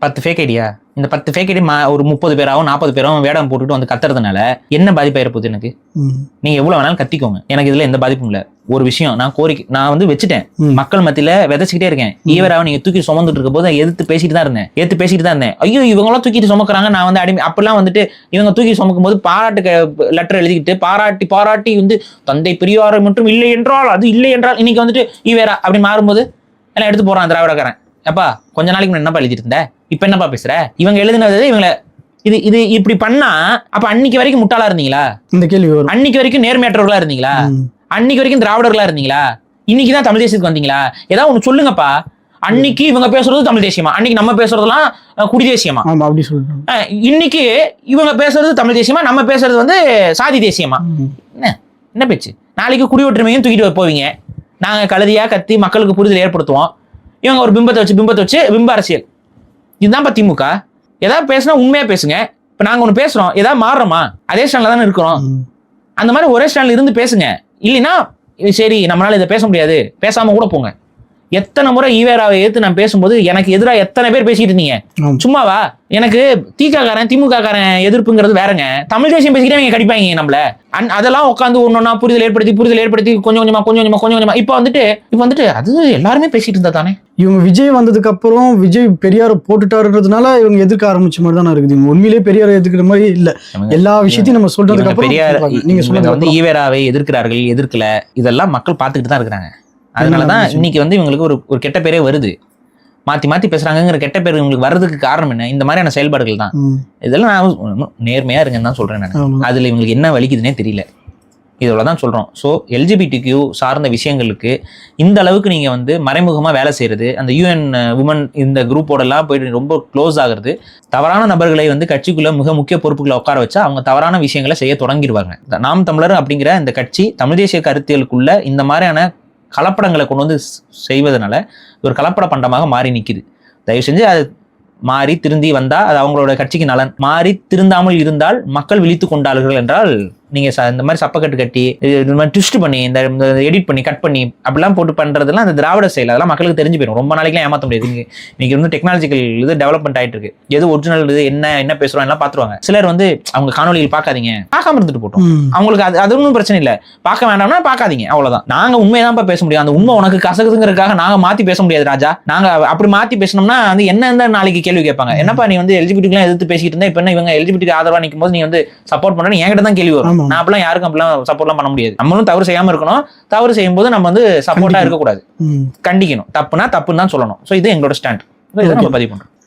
10 fake idea, இந்த 10 fake ID ஒரு 30 பேராவும் 40 பேராவும் வேடம் போட்டுட்டு வந்து கத்துறதுனால என்ன பாதிப்பு ஆயிருப்போகுது எனக்கு? நீங்க எவ்வளவு வேணாலும் கத்திக்கோங்க, எனக்கு இதுல எந்த பாதிப்பும் இல்ல. ஒரு விஷயம் நான் வந்து வச்சுட்டேன், மக்கள் மத்தியில விதைச்சிக்கிட்டே இருக்கேன். ஈவராவை நீங்க தூக்கி சுமந்துட்டு இருக்க போது எதிர்த்து பேசிட்டு தான் இருந்தேன். ஐயோ இவங்களாம் தூக்கிட்டு சுமக்குறாங்க, நான் வந்து அடிமை அப்பெல்லாம் வந்துட்டு இவங்க தூக்கி சுமக்கும் போது பாராட்டு லெட்டர் எழுதிக்கிட்டு பாராட்டி வந்து தந்தை பெரியாரை மட்டும் இல்லை என்றால் அது இல்லை என்றால் இன்னைக்கு வந்துட்டு ஈவேரா அப்படி மாறும்போது எல்லாம் எடுத்து போறான் திராவிடக்காரன். அப்பா கொஞ்ச நாளைக்கு முன்னாடி என்னப்பா எழுதிட்டு இருந்த, இப்ப என்னப்பா பேசுற? இவங்க எழுதினது இவங்களை இது இப்படி பண்ணா அப்ப அன்னைக்கு வரைக்கும் முட்டாளா இருந்தீங்களா? இந்த கேள்வி வரும். அன்னைக்கு வரைக்கும் நேர்மையற்றவர்களா இருந்தீங்களா? அன்னைக்கு வரைக்கும் திராவிடர்களா இருந்தீங்களா? இன்னைக்குதான் தமிழ் தேசியத்துக்கு வந்தீங்களா? ஏதாவது ஒண்ணு சொல்லுங்கப்பா. அன்னைக்கு இவங்க பேசுறது தமிழ் தேசியமா, அன்னைக்கு நம்ம பேசுறதுலாம் குடி தேசியமா? அப்படி சொல்றாங்க. இன்னைக்கு இவங்க பேசுறது தமிழ் தேசியமா, நம்ம பேசுறது வந்து சாதி தேசியமா? என்ன பேச்சு? நாளைக்கு குடி ஒற்றுமையும் தூக்கிட்டு போவீங்க, நாங்க கழுதியா கத்தி மக்களுக்கு புரிதல் ஏற்படுத்துவோம். இவங்க ஒரு பிம்பத்தை வச்சு பிம்ப அரசியல். இதுதான் திமுக. ஏதாவது பேசுனா உண்மையா பேசுங்க. இப்ப நாங்க ஒண்ணு பேசுறோம், ஏதாவது மாறுறோமா? அதே ஸ்டாண்ட்ல தானே இருக்கிறோம். அந்த மாதிரி ஒரே ஸ்டாண்ட்ல இருந்து பேசுங்க. இல்லைன்னா சரி நம்மளால இதை பேச முடியாது, பேசாம கூட போங்க. எத்தனை முறை ஈவேராவை எதிர்த்து நான் பேசும்போது எனக்கு எதிராக எத்தனை பேர் பேசிட்டு இருந்தீங்க? சும்மாவா? எனக்கு திமுக காரன் எதிர்ப்புங்கிறது வேறங்க. தமிழ் தேசியம் பேசிக்கிட்டே நீங்க கடிப்பாங்க நம்மள. அதெல்லாம் உட்காந்து ஒன்னொன்னா புரிதல் ஏற்படுத்தி கொஞ்சம் கொஞ்சமா இப்ப வந்துட்டு அது எல்லாருமே பேசிட்டு இருந்தா தானே. இவங்க விஜய் வந்ததுக்கு அப்புறம் விஜய் பெரியார போட்டுட்டாருன்றதுனால இவங்க எதிர்க்க ஆரம்பிச்ச மாதிரி தானே இருக்குது. உண்மையிலேயே பெரியார எதிர்க்கிற மாதிரி இல்ல. எல்லா விஷயத்தையும் நம்ம சொல்றதுக்கு அப்புறம் பெரியார் நீங்க சொல்றது வந்து ஈவேராவை எதிர்க்கிறார்கள், எதிர்க்கல, இதெல்லாம் மக்கள் பார்த்துக்கிட்டு தான் இருக்கிறாங்க. அதனாலதான் இன்னைக்கு வந்து இவங்களுக்கு ஒரு கெட்ட பேரே வருது. மாத்தி பேசுறாங்கிற கெட்ட பேர் இவங்களுக்கு வர்றதுக்கு காரணம் என்ன? இந்த மாதிரியான செயல்பாடுகள் தான். இதெல்லாம் நான் நேர்மையா இருக்குன்னு தான் சொல்றேன் நான். அதுல இவங்களுக்கு என்ன வலிக்குதுன்னே தெரியல. இதோடதான் சொல்றோம். ஸோ எல்ஜிபிடிக்யூ சார்ந்த விஷயங்களுக்கு இந்த அளவுக்கு நீங்க வந்து மறைமுகமா வேலை செய்யறது, அந்த UN உமன் இந்த குரூப்போட எல்லாம் போயிட்டு ரொம்ப க்ளோஸ் ஆகுறது, தவறான நபர்களை வந்து கட்சிக்குள்ள மிக முக்கிய பொறுப்புகளை உட்கார வச்சா அவங்க தவறான விஷயங்களை செய்ய தொடங்கிடுவாங்க. நாம் தமிழர் அப்படிங்கிற இந்த கட்சி தமிழ் தேசிய கருத்தியலுக்குள்ள இந்த மாதிரியான கலப்படங்களை கொண்டு வந்து செய்வதனால ஒரு கலப்பட பண்டமாக மாறி நிற்குது. தயவு செஞ்சு அது மாறி திருந்தி வந்தா அது அவங்களோட கட்சிக்கு நலன். மாறி திருந்தாமல் இருந்தால் மக்கள் விழித்து கொண்டார்கள் என்றால் நீங்க இந்த மாதிரி சப்பக்கட்டு கட்டி இந்த மாதிரி ட்விஸ்ட் பண்ணி இந்த எடிட் பண்ணி கட் பண்ணி அப்படிலாம் போட்டு பண்றதுலாம் அந்த திராவிட செயல். அதெல்லாம் மக்களுக்கு தெரிஞ்சு போயிடும். ரொம்ப நாளைக்குலாம் ஏமாற்ற முடியாது. இன்னைக்கு வந்து டெக்னாலஜிக்கல் இது டெவலப்மெண்ட் ஆயிட்டு இருக்கு. எது ஒரிஜினல் இது என்ன பேசுறோம் எல்லாம் பாத்துருவாங்க. சிலர் வந்து அவங்க காணொலியில் பார்க்காதீங்க, பார்க்காம இருந்துட்டு போட்டோம், அவங்களுக்கு அது ஒன்றும் பிரச்சனை இல்லை. பார்க்க வேண்டாம்னா பார்க்காதீங்க, அவ்வளவுதான். நாங்க உண்மையதான் பேச முடியும். அந்த உண்மை உனக்கு கசகுதுங்கிறதுக்காக நாங்க மாத்தி பேச முடியாது ராஜா. நாங்க அப்படி மாத்தி பேசணும்னா வந்து என்ன நாளைக்கு கேள்வி கேட்பாங்க. என்னப்பா நீ வந்து எல்ஜிபிடிக்கு எதிர்த்து பேசிட்டு இருந்தா இப்ப என்ன இவங்க எல்ஜிபிடி ஆதரவா நிற்கும் போது நீ வந்து சப்போர்ட் பண்றேன்னு என்கிட்ட தான் கேள்வி வரும். நான் அப்பெல்லாம் யாருக்கும் அப்பெல்லாம் சப்போர்ட்லாம் பண்ண முடியாது. நம்மளும் தவறு செய்யாம இருக்கணும். தவறு செய்யும் போது நம்ம வந்து சப்போர்ட்டா இருக்கக்கூடாது, கண்டிக்கணும். தப்புனா தப்புன்னு தான் சொல்லணும். ஸோ இது எங்களோட ஸ்டாண்ட். இதை நம்ம பதிவு பண்றோம்.